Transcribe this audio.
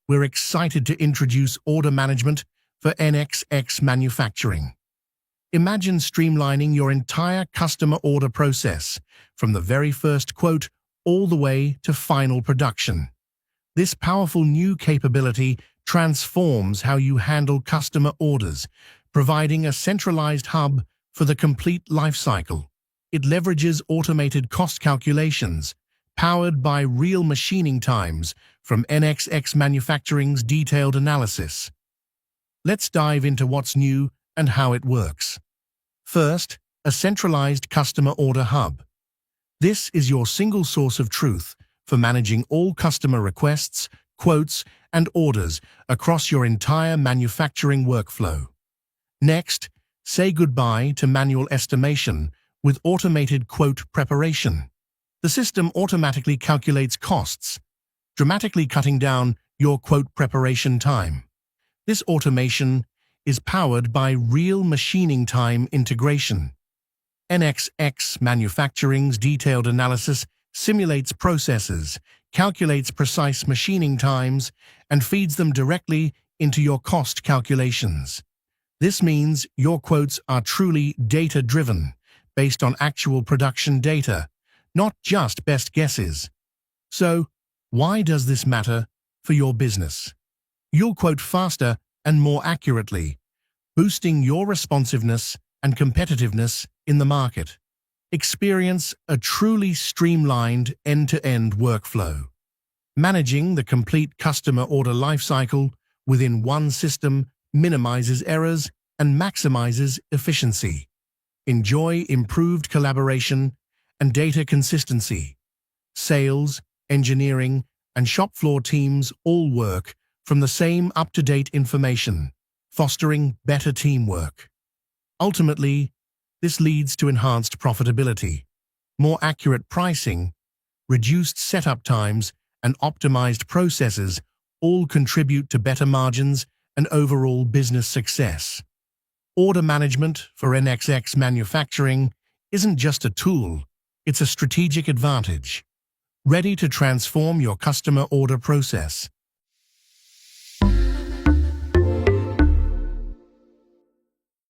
we're excited to introduce order management for NXX manufacturing. Imagine streamlining your entire customer order process, from the very first quote all the way to final production. This powerful new capability transforms how you handle customer orders, providing a centralized hub for the complete lifecycle. It leverages automated cost calculations, powered by real machining times from NXX Manufacturing's detailed analysis. Let's dive into what's new and how it works. First, a centralized customer order hub. This is your single source of truth for managing all customer requests, quotes, and orders across your entire manufacturing workflow. Next, say goodbye to manual estimation with automated quote preparation. The system automatically calculates costs, dramatically cutting down your quote preparation time. This automation is powered by real machining time integration. NXX Manufacturing's detailed analysis simulates processes, calculates precise machining times, and feeds them directly into your cost calculations. This means your quotes are truly data-driven, based on actual production data, not just best guesses. So, why does this matter for your business? You'll quote faster and more accurately, boosting your responsiveness and competitiveness in the market. Experience a truly streamlined end-to-end workflow. Managing the complete customer order lifecycle within one system minimizes errors and maximizes efficiency. Enjoy improved collaboration and data consistency. Sales, engineering, and shop floor teams all work from the same up-to-date information, fostering better teamwork. Ultimately, this leads to enhanced profitability, more accurate pricing, reduced setup times, and optimized processes all contribute to better margins and overall business success. Order management for NXX Manufacturing isn't just a tool, it's a strategic advantage. Ready to transform your customer order process?